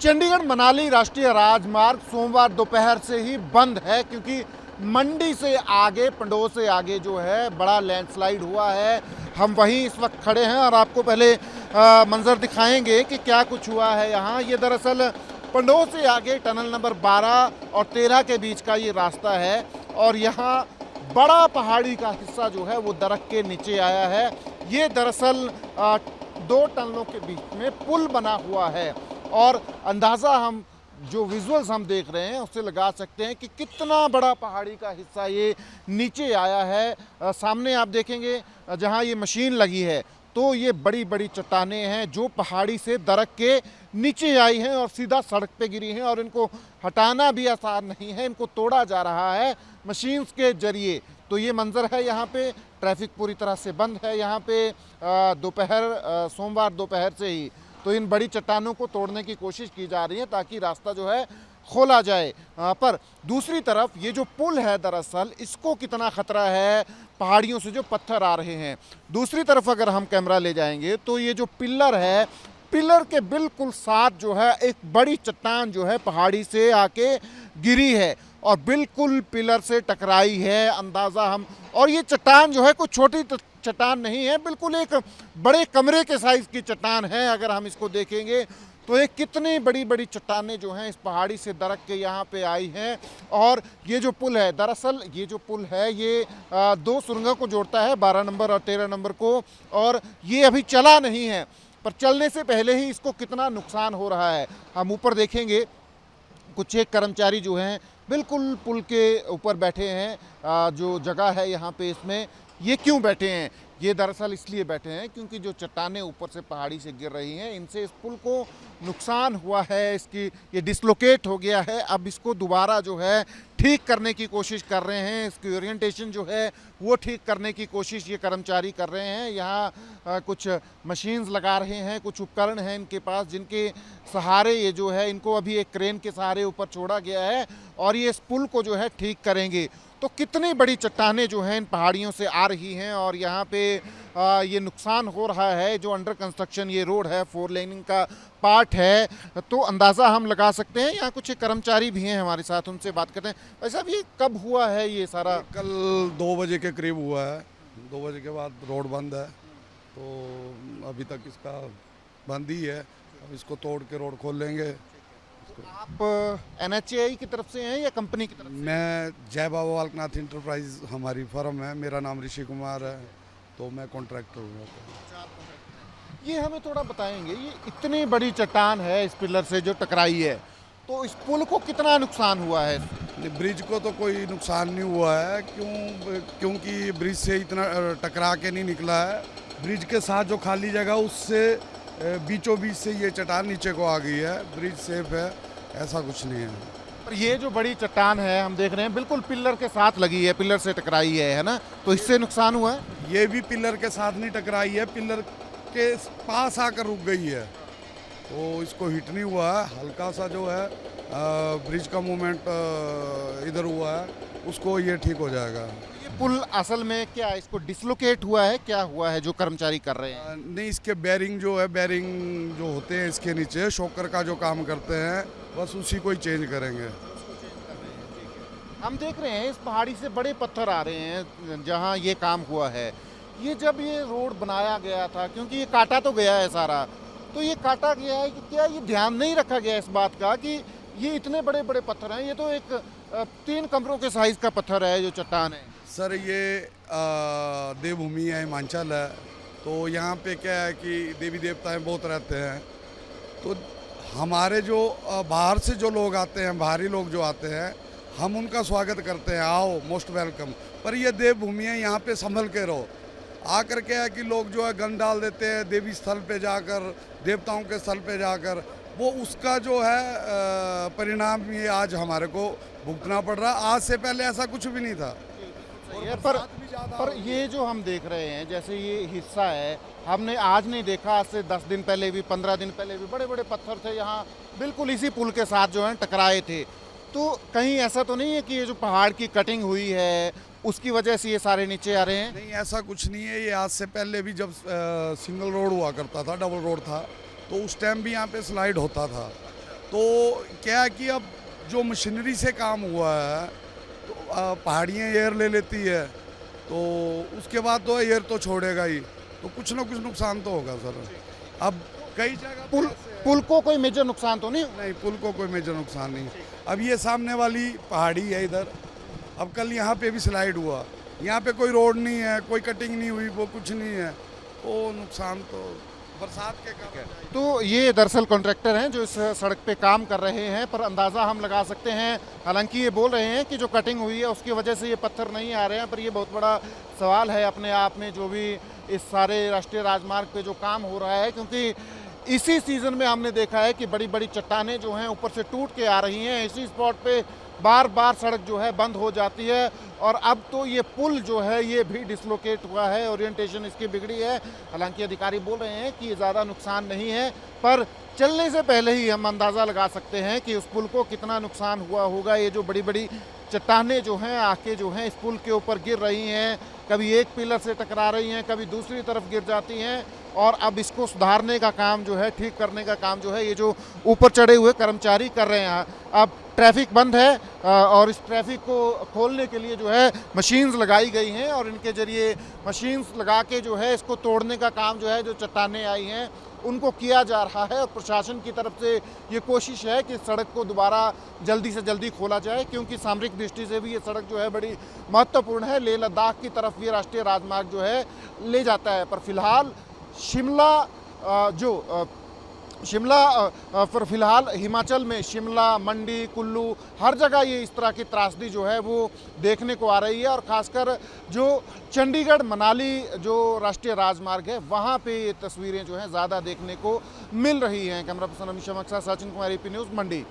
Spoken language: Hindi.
चंडीगढ़ मनाली राष्ट्रीय राजमार्ग सोमवार दोपहर से ही बंद है क्योंकि मंडी से आगे, पंडोह से आगे जो है बड़ा लैंडस्लाइड हुआ है। हम वहीं इस वक्त खड़े हैं और आपको पहले मंजर दिखाएंगे कि क्या कुछ हुआ है यहाँ। ये दरअसल पंडोह से आगे टनल नंबर 12 और 13 के बीच का ये रास्ता है और यहाँ बड़ा पहाड़ी का हिस्सा जो है वो दरख्त के नीचे आया है। ये दरअसल 2 टनलों के बीच में पुल बना हुआ है और अंदाज़ा हम जो विजुअल्स हम देख रहे हैं उससे लगा सकते हैं कि कितना बड़ा पहाड़ी का हिस्सा ये नीचे आया है। सामने आप देखेंगे जहां ये मशीन लगी है तो ये बड़ी बड़ी चट्टानें हैं जो पहाड़ी से दरख्त के नीचे आई हैं और सीधा सड़क पे गिरी हैं और इनको हटाना भी आसान नहीं है, इनको तोड़ा जा रहा है मशीन्स के जरिए। तो ये मंजर है, यहाँ पे ट्रैफिक पूरी तरह से बंद है। यहाँ पे सोमवार दोपहर से ही तो इन बड़ी चट्टानों को तोड़ने की कोशिश की जा रही है ताकि रास्ता जो है खोला जाए। पर दूसरी तरफ ये जो पुल है दरअसल इसको कितना खतरा है पहाड़ियों से जो पत्थर आ रहे हैं। दूसरी तरफ अगर हम कैमरा ले जाएंगे तो ये जो पिलर है, पिलर के बिल्कुल साथ जो है एक बड़ी चट्टान जो है पहाड़ी से आके गिरी है और बिल्कुल पिलर से टकराई है। अंदाज़ा हम, और ये चट्टान जो है कोई छोटी चट्टान नहीं है, बिल्कुल एक बड़े कमरे के साइज़ की चट्टान है। अगर हम इसको देखेंगे तो ये कितनी बड़ी बड़ी चट्टानें जो हैं इस पहाड़ी से दरख्त के यहाँ पे आई हैं। और ये जो पुल है दरअसल ये जो पुल है ये 2 सुरंगों को जोड़ता है, 12 नंबर और 13 नंबर को, और ये अभी चला नहीं है। पर चलने से पहले ही इसको कितना नुकसान हो रहा है हम ऊपर देखेंगे। कुछ एक कर्मचारी जो हैं बिल्कुल पुल के ऊपर बैठे हैं। जो जगह है यहाँ पे इसमें ये क्यों बैठे हैं, ये दरअसल इसलिए बैठे हैं क्योंकि जो चट्टानें ऊपर से पहाड़ी से गिर रही हैं इनसे इस पुल को नुकसान हुआ है, इसकी ये डिसलोकेट हो गया है। अब इसको दोबारा जो है ठीक करने की कोशिश कर रहे हैं, इसकी ओरिएंटेशन जो है वो ठीक करने की कोशिश ये कर्मचारी कर रहे हैं। यहाँ कुछ मशीन्स लगा रहे हैं, कुछ उपकरण हैं इनके पास जिनके सहारे ये जो है इनको अभी एक क्रेन के सहारे ऊपर छोड़ा गया है और ये इस पुल को जो है ठीक करेंगे। तो कितनी बड़ी चट्टानें जो हैं इन पहाड़ियों से आ रही हैं और यहाँ पे ये नुकसान हो रहा है। जो अंडर कंस्ट्रक्शन ये रोड है 4 लेनिंग का पार्ट है, तो अंदाज़ा हम लगा सकते हैं। यहाँ कुछ कर्मचारी भी हैं हमारे साथ, उनसे बात करते हैं। भाई साहब ये कब हुआ है ये सारा? कल 2 बजे के करीब हुआ है। 2 बजे के बाद रोड बंद है तो अभी तक इसका बंद ही है। अब इसको तोड़ के रोड खोल लेंगे। आप NHAI की तरफ से हैं या कंपनी की तरफ से? मैं जय बाबा बालकनाथ इंटरप्राइज हमारी फर्म है, मेरा नाम ऋषि कुमार है, तो मैं कॉन्ट्रैक्टर हूँ। ये हमें थोड़ा बताएंगे, ये इतनी बड़ी चट्टान है इस पिलर से जो टकराई है तो इस पुल को कितना नुकसान हुआ है? ब्रिज को तो कोई नुकसान नहीं हुआ है, क्योंकि ब्रिज से इतना टकरा के नहीं निकला है। ब्रिज के साथ जो खाली जगह उससे बीचों बीच से ये चट्टान नीचे को आ गई है। ब्रिज सेफ है, ऐसा कुछ नहीं है। पर ये जो बड़ी चट्टान है हम देख रहे हैं बिल्कुल पिलर के साथ लगी है, पिलर से टकराई है ना, तो इससे नुकसान हुआ है? ये भी पिलर के साथ नहीं टकराई है, पिलर के पास आकर रुक गई है, तो इसको हिट नहीं हुआ है। हल्का सा जो है ब्रिज का मूवमेंट इधर हुआ है, उसको ये ठीक हो जाएगा। पुल असल में क्या इसको डिसलोकेट हुआ है, क्या हुआ है जो कर्मचारी कर रहे हैं? नहीं, इसके बेरिंग जो है, बेरिंग जो होते हैं इसके नीचे शॉकर का जो काम करते हैं, बस उसी को ही चेंज करेंगे। हम देख रहे हैं इस पहाड़ी से बड़े पत्थर आ रहे हैं जहां ये काम हुआ है। ये जब ये रोड बनाया गया था, क्योंकि ये काटा तो गया है सारा, तो ये काटा गया है कि क्या ये ध्यान नहीं रखा गया इस बात का कि ये इतने बड़े बड़े पत्थर हैं? ये तो एक 3 कमरों के साइज का पत्थर है जो चट्टान है। सर ये देवभूमि है, हिमाचल है, तो यहाँ पे क्या है कि देवी देवताएं बहुत रहते हैं। तो हमारे जो बाहर से जो लोग आते हैं, बाहरी लोग जो आते हैं, हम उनका स्वागत करते हैं, आओ मोस्ट वेलकम। पर ये देवभूमि है, यहाँ पे संभल के रहो। आकर क्या है कि लोग जो है गंद डाल देते हैं देवी स्थल पे जाकर, देवताओं के स्थल पे जाकर, वो उसका जो है परिणाम ये आज हमारे को भुगतना पड़ रहा। आज से पहले ऐसा कुछ भी नहीं था। पर ये जो हम देख रहे हैं जैसे ये हिस्सा है, हमने आज नहीं देखा, आज से 10 दिन पहले भी, 15 दिन पहले भी बड़े बड़े पत्थर थे यहाँ बिल्कुल इसी पुल के साथ जो है टकराए थे। तो कहीं ऐसा तो नहीं है कि ये जो पहाड़ की कटिंग हुई है उसकी वजह से ये सारे नीचे आ रहे हैं? नहीं, ऐसा कुछ नहीं है। ये आज से पहले भी जब सिंगल रोड हुआ करता था, डबल रोड था, तो उस टाइम भी यहाँ पे स्लाइड होता था। तो क्या है कि अब जो मशीनरी से काम हुआ है तो पहाड़ियाँ एयर ले लेती है, तो उसके बाद तो एयर तो छोड़ेगा ही, तो कुछ ना कुछ नुकसान तो होगा सर। अब कई जगह पुल को कोई मेजर नुकसान तो नहीं? नहीं, पुल को कोई मेजर नुकसान नहीं। अब ये सामने वाली पहाड़ी है इधर, अब कल यहाँ पे भी स्लाइड हुआ, यहाँ पे कोई रोड नहीं है, कोई कटिंग नहीं हुई, वो कुछ नहीं है, तो नुकसान तो बरसात के कारण। तो ये दरअसल कॉन्ट्रैक्टर हैं जो इस सड़क पे काम कर रहे हैं, पर अंदाज़ा हम लगा सकते हैं, हालांकि ये बोल रहे हैं कि जो कटिंग हुई है उसकी वजह से ये पत्थर नहीं आ रहे हैं, पर ये बहुत बड़ा सवाल है अपने आप में जो भी इस सारे राष्ट्रीय राजमार्ग पे जो काम हो रहा है, क्योंकि इसी सीज़न में हमने देखा है कि बड़ी बड़ी चट्टानें जो हैं ऊपर से टूट के आ रही हैं, इसी स्पॉट पे बार बार सड़क जो है बंद हो जाती है, और अब तो ये पुल जो है ये भी डिसलोकेट हुआ है, ओरिएंटेशन इसकी बिगड़ी है। हालांकि अधिकारी बोल रहे हैं कि ये ज़्यादा नुकसान नहीं है, पर चलने से पहले ही हम अंदाज़ा लगा सकते हैं कि उस पुल को कितना नुकसान हुआ होगा। ये जो बड़ी बड़ी चट्टानें जो हैं आके जो हैं इस पुल के ऊपर गिर रही हैं, कभी एक पिलर से टकरा रही हैं, कभी दूसरी तरफ गिर जाती हैं, और अब इसको सुधारने का काम जो है, ठीक करने का काम जो है, ये जो ऊपर चढ़े हुए कर्मचारी कर रहे हैं। अब ट्रैफिक बंद है और इस ट्रैफिक को खोलने के लिए जो है मशीन्स लगाई गई हैं, और इनके ज़रिए मशीन्स लगा के जो है इसको तोड़ने का काम जो है, जो चट्टानें आई हैं उनको किया जा रहा है। और प्रशासन की तरफ से ये कोशिश है कि सड़क को दोबारा जल्दी से जल्दी खोला जाए, क्योंकि सामरिक दृष्टि से भी ये सड़क जो है बड़ी महत्वपूर्ण है। लेह लद्दाख की तरफ ये राष्ट्रीय राजमार्ग जो है ले जाता है। पर फिलहाल पर फिलहाल हिमाचल में शिमला, मंडी, कुल्लू हर जगह ये इस तरह की त्रासदी जो है वो देखने को आ रही है, और ख़ासकर जो चंडीगढ़ मनाली जो राष्ट्रीय राजमार्ग है वहाँ पे ये तस्वीरें जो हैं ज़्यादा देखने को मिल रही हैं। Camera person Amish Sachin Kumar, AP news, मंडी।